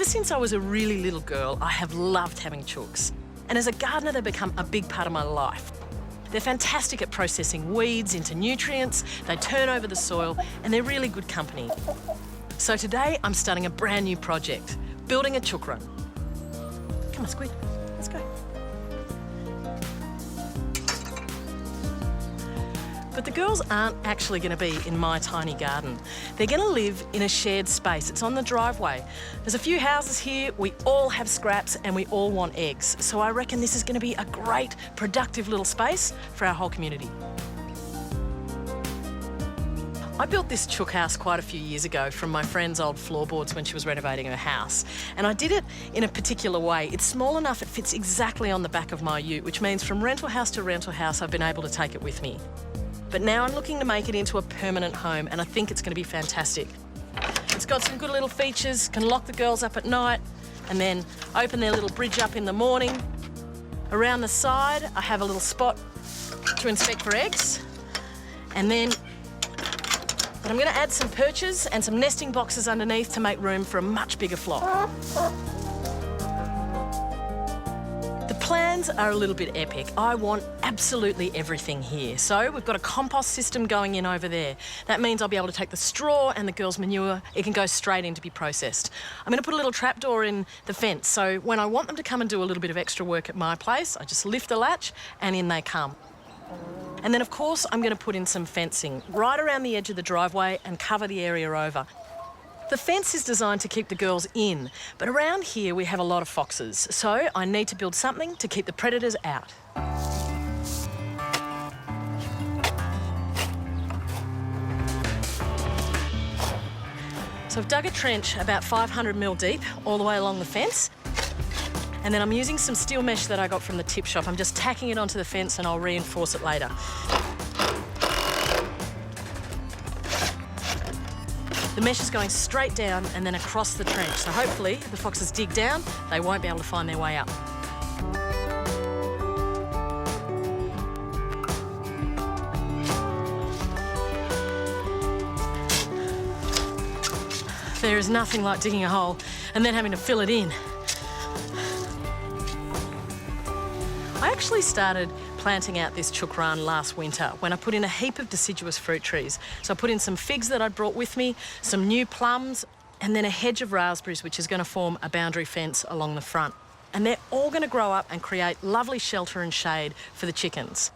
since I was a really little girl, I have loved having chooks. And as a gardener, they've become a big part of my life. They're fantastic at processing weeds into nutrients, they turn over the soil, and they're really good company. So today, I'm starting a brand new project, building a chook run. Come on, Squid, let's go. But the girls aren't actually going to be in my tiny garden. They're going to live in a shared space. It's on the driveway. There's a few houses here, we all have scraps and we all want eggs. So I reckon this is going to be a great, productive little space for our whole community. I built this chook house quite a few years ago from my friend's old floorboards when she was renovating her house. And I did it in a particular way. It's small enough it fits exactly on the back of my ute, which means from rental house to rental house, I've been able to take it with me. But now I'm looking to make it into a permanent home, and I think it's going to be fantastic. It's got some good little features, can lock the girls up at night and then open their little bridge up in the morning. Around the side, I have a little spot to inspect for eggs. And then, but I'm going to add some perches and some nesting boxes underneath to make room for a much bigger flock. The plans are a little bit epic. I want absolutely everything here. So we've got a compost system going in over there. That means I'll be able to take the straw and the girls' manure. It can go straight in to be processed. I'm going to put a little trapdoor in the fence, so when I want them to come and do a little bit of extra work at my place, I just lift the latch and in they come. And then, of course, I'm going to put in some fencing right around the edge of the driveway and cover the area over. The fence is designed to keep the girls in, but around here we have a lot of foxes, so I need to build something to keep the predators out. So I've dug a trench about 500 mil deep all the way along the fence, and then I'm using some steel mesh that I got from the tip shop. I'm just tacking it onto the fence and I'll reinforce it later. The mesh is going straight down and then across the trench, so hopefully if the foxes dig down, they won't be able to find their way up. There is nothing like digging a hole and then having to fill it in. I actually started planting out this chook run last winter when I put in a heap of deciduous fruit trees. So I put in some figs that I'd brought with me, some new plums, and then a hedge of raspberries, which is going to form a boundary fence along the front. And they're all going to grow up and create lovely shelter and shade for the chickens.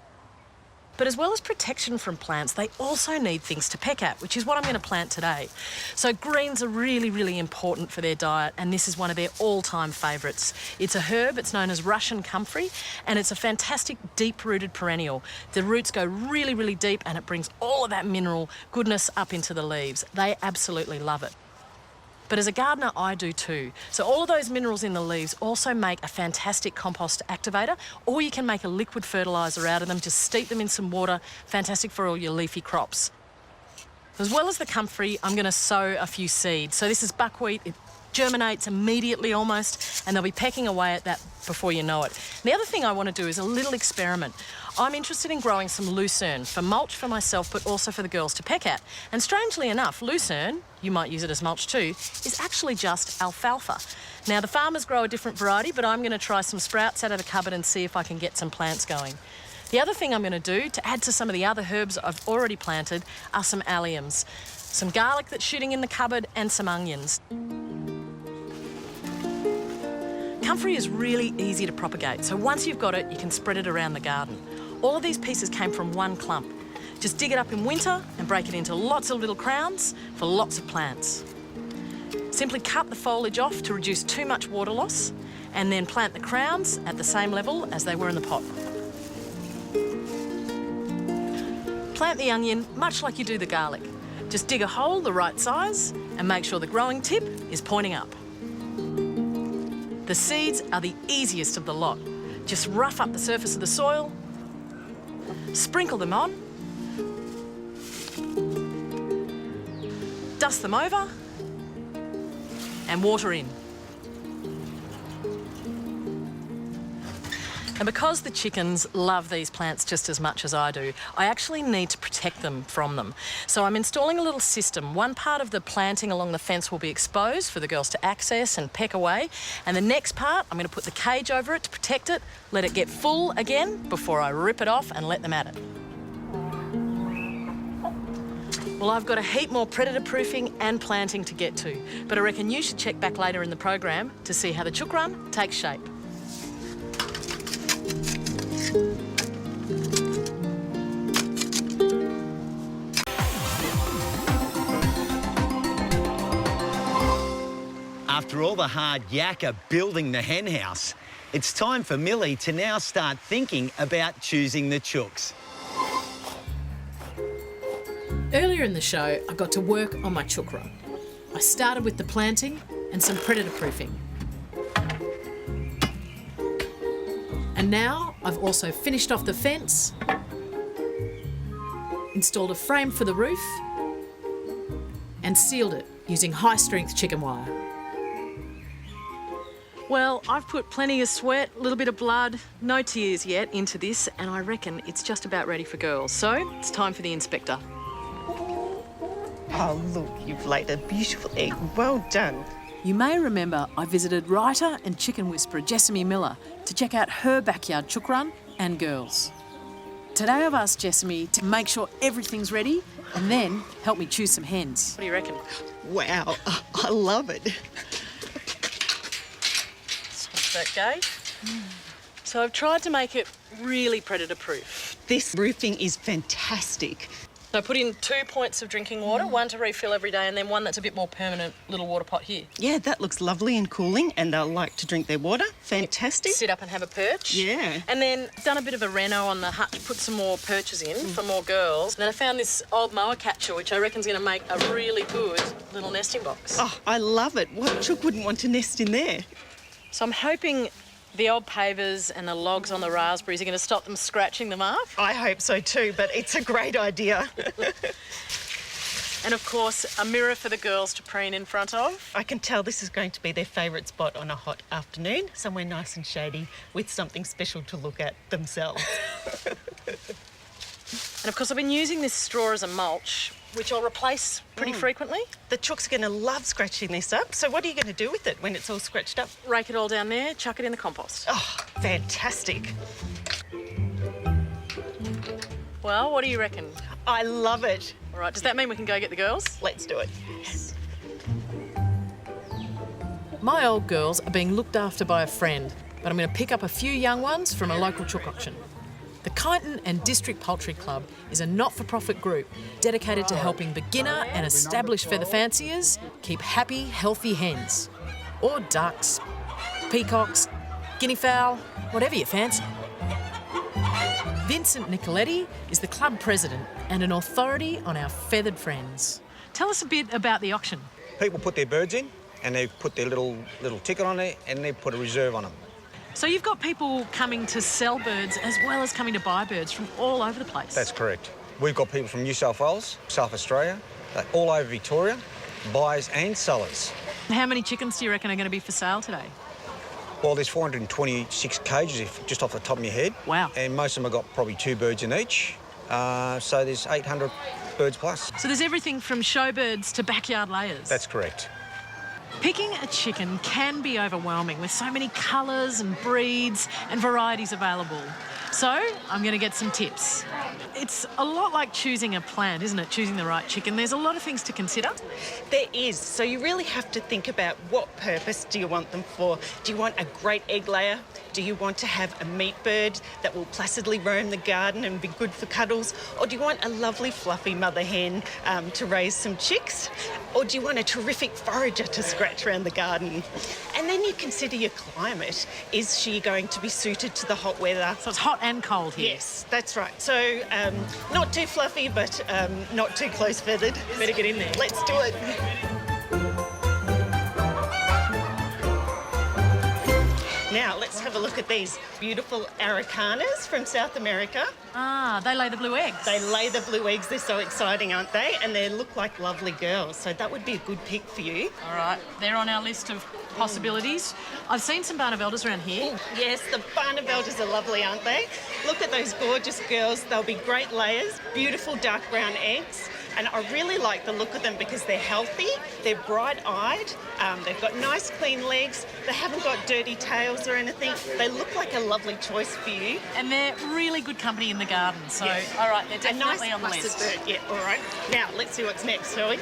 But as well as protection from plants, they also need things to peck at, which is what I'm going to plant today. So greens are really, really important for their diet, and this is one of their all-time favourites. It's a herb, it's known as Russian comfrey, and it's a fantastic deep-rooted perennial. The roots go really, really deep, and it brings all of that mineral goodness up into the leaves. They absolutely love it. But as a gardener, I do too. So all of those minerals in the leaves also make a fantastic compost activator, or you can make a liquid fertiliser out of them, just steep them in some water, fantastic for all your leafy crops. As well as the comfrey, I'm going to sow a few seeds. So this is buckwheat. It germinates immediately almost, and they'll be pecking away at that before you know it. The other thing I want to do is a little experiment. I'm interested in growing some lucerne for mulch for myself, but also for the girls to peck at. And strangely enough, lucerne, you might use it as mulch too, is actually just alfalfa. Now, the farmers grow a different variety, but I'm going to try some sprouts out of the cupboard and see if I can get some plants going. The other thing I'm going to do, to add to some of the other herbs I've already planted, are some alliums. Some garlic that's shooting in the cupboard and some onions. Comfrey is really easy to propagate, so once you've got it, you can spread it around the garden. All of these pieces came from one clump. Just dig it up in winter and break it into lots of little crowns for lots of plants. Simply cut the foliage off to reduce too much water loss, and then plant the crowns at the same level as they were in the pot. Plant the onion much like you do the garlic. Just dig a hole the right size and make sure the growing tip is pointing up. The seeds are the easiest of the lot. Just rough up the surface of the soil, sprinkle them on, dust them over, and water in. And because the chickens love these plants just as much as I do, I actually need to protect them from them. So I'm installing a little system. One part of the planting along the fence will be exposed for the girls to access and peck away. And the next part, I'm going to put the cage over it to protect it, let it get full again before I rip it off and let them at it. Well, I've got a heap more predator proofing and planting to get to, but I reckon you should check back later in the program to see how the chook run takes shape. After all the hard yakka building the hen house, it's time for Millie to now start thinking about choosing the chooks. Earlier in the show, I got to work on my chook run. I started with the planting and some predator proofing. And now I've also finished off the fence, installed a frame for the roof, and sealed it using high-strength chicken wire. Well, I've put plenty of sweat, a little bit of blood, no tears yet into this, and I reckon it's just about ready for girls. So it's time for the inspector. Oh, look, you've laid a beautiful egg. Well done. You may remember I visited writer and chicken whisperer Jessamy Miller to check out her backyard chook run and girls. Today I've asked Jessamy to make sure everything's ready and then help me choose some hens. What do you reckon? Wow, I love it. Switch that gate. So I've tried to make it really predator proof. This roofing is fantastic. So I put in 2 points of drinking water, one to refill every day and then one that's a bit more permanent little water pot here. Yeah, that looks lovely and cooling, and they'll like to drink their water. Fantastic. Sit up and have a perch. Yeah. And then done a bit of a reno on the hutch, put some more perches in for more girls. And then I found this old mower catcher, which I reckon's going to make a really good little nesting box. Oh, I love it. What chook wouldn't want to nest in there? So I'm hoping the old pavers and the logs on the raspberries are going to stop them scratching them up. I hope so too, but it's a great idea. And of course, a mirror for the girls to preen in front of. I can tell this is going to be their favourite spot on a hot afternoon, somewhere nice and shady with something special to look at themselves. And of course, I've been using this straw as a mulch, which I'll replace pretty frequently. The chooks are going to love scratching this up. So what are you going to do with it when it's all scratched up? Rake it all down there, chuck it in the compost. Oh, fantastic. Well, what do you reckon? I love it. All right, does that mean we can go get the girls? Let's do it. My old girls are being looked after by a friend, but I'm going to pick up a few young ones from a local chook auction. The Kyneton and District Poultry Club is a not-for-profit group dedicated to helping beginner and established feather fanciers keep happy, healthy hens. Or ducks, peacocks, guinea fowl, whatever you fancy. Vincent Nicoletti is the club president and an authority on our feathered friends. Tell us a bit about the auction. People put their birds in and they put their little ticket on it and they put a reserve on them. So you've got people coming to sell birds as well as coming to buy birds from all over the place. That's correct. We've got people from New South Wales, South Australia, all over Victoria, buyers and sellers. How many chickens do you reckon are going to be for sale today? Well, there's 426 cages just off the top of my head. Wow. And most of them have got probably 2 birds in each. So there's 800 birds plus. So there's everything from show birds to backyard layers. That's correct. Picking a chicken can be overwhelming with so many colours and breeds and varieties available. So I'm going to get some tips. It's a lot like choosing a plant, isn't it? Choosing the right chicken. There's a lot of things to consider. There is. So you really have to think about what purpose do you want them for. Do you want a great egg layer? Do you want to have a meat bird that will placidly roam the garden and be good for cuddles? Or do you want a lovely fluffy mother hen to raise some chicks? Or do you want a terrific forager to scratch around the garden? And then you consider your climate. Is she going to be suited to the hot weather? So it's hot and cold here. Yes, that's right. So not too fluffy, but not too close feathered. Better get in there. Let's do it. Now, let's have a look at these beautiful Aracanas from South America. Ah, they lay the blue eggs. They lay the blue eggs. They're so exciting, aren't they? And they look like lovely girls. So that would be a good pick for you. All right, they're on our list of possibilities. I've seen some Barnaveldas around here. Yes, the Barnaveldas are lovely, aren't they? Look at those gorgeous girls. They'll be great layers, beautiful dark brown eggs. And I really like the look of them because they're healthy, they're bright-eyed, they've got nice clean legs, they haven't got dirty tails or anything. They look like a lovely choice for you. And they're really good company in the garden, so all right, they're definitely on the list. Bird. Yeah, all right. Now, let's see what's next, shall we?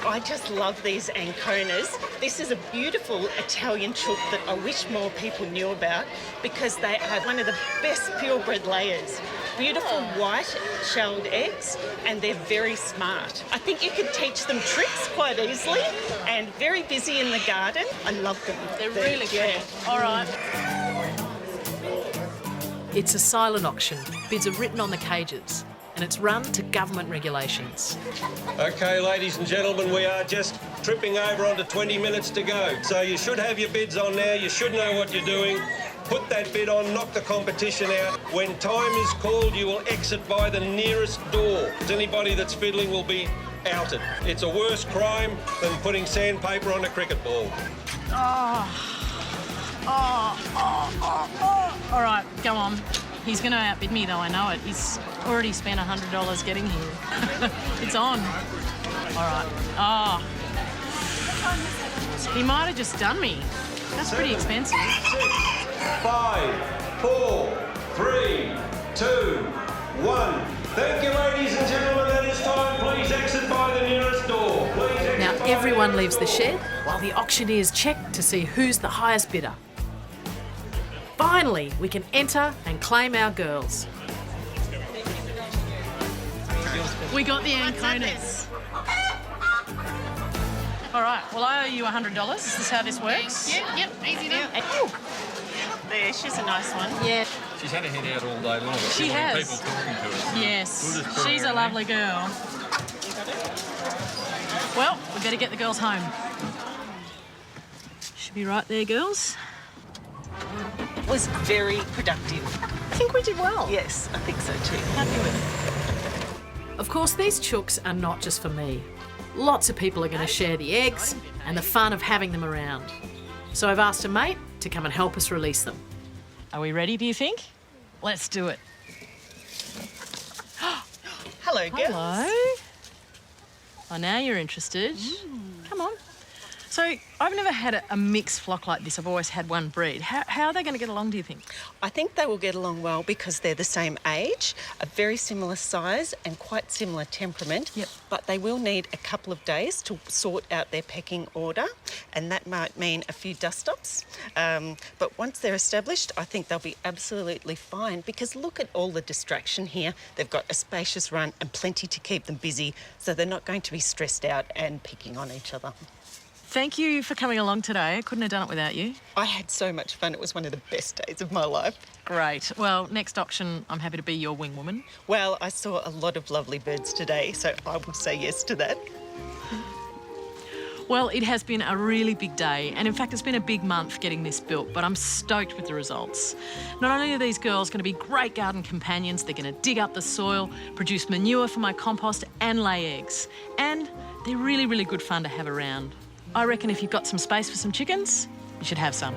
I just love these Anconas. This is a beautiful Italian chook that I wish more people knew about because they are one of the best purebred layers. Beautiful white shelled eggs, and they're very smart. I think you could teach them tricks quite easily, and very busy in the garden. I love them. They're really pretty. All right. It's a silent auction. Bids are written on the cages, and it's run to government regulations. OK, ladies and gentlemen, we are just tripping over onto 20 minutes to go. So you should have your bids on now. You should know what you're doing. Put that bid on, knock the competition out. When time is called, you will exit by the nearest door. Anybody that's fiddling will be outed. It's a worse crime than putting sandpaper on a cricket ball. All right, go on. He's going to outbid me, though, I know it. He's already spent $100 getting here. It's on. All right. Oh. He might have just done me. That's pretty expensive. 5, 4, 3, 2, 1. Thank you, ladies and gentlemen. That is time. Please exit by the nearest door. Please exit. Now everyone leaves the shed while the auctioneers check to see who's the highest bidder. Finally, we can enter and claim our girls. We got the Anconas. All right, well, I owe you $100. Is this how this works? Yep, easy now. There, she's a nice one. Yeah. She's had her head out all day long. She has. People talking to her. Yes, We'll just put she's her a in lovely girl. Well, we better get the girls home. Should be right there, girls. It was very productive. I think we did well. Yes, I think so too. Happy with it. Of course, these chooks are not just for me. Lots of people are going to share the eggs and the fun of having them around. So I've asked a mate to come and help us release them. Are we ready, do you think? Let's do it. Hello, girls. Hello. Oh, now you're interested. Come on. So I've never had a mixed flock like this. I've always had one breed. How are they going to get along, do you think? I think they will get along well because they're the same age, a very similar size and quite similar temperament. Yep. But they will need a couple of days to sort out their pecking order, and that might mean a few dust-ups. But once they're established, I think they'll be absolutely fine because look at all the distraction here. They've got a spacious run and plenty to keep them busy, so they're not going to be stressed out and picking on each other. Thank you for coming along today. I couldn't have done it without you. I had so much fun. It was one of the best days of my life. Great. Well, next auction, I'm happy to be your wing woman. Well, I saw a lot of lovely birds today, so I will say yes to that. Well, it has been a really big day, and in fact, it's been a big month getting this built, but I'm stoked with the results. Not only are these girls going to be great garden companions, they're going to dig up the soil, produce manure for my compost, and lay eggs. And they're really, really good fun to have around. I reckon if you've got some space for some chickens, you should have some.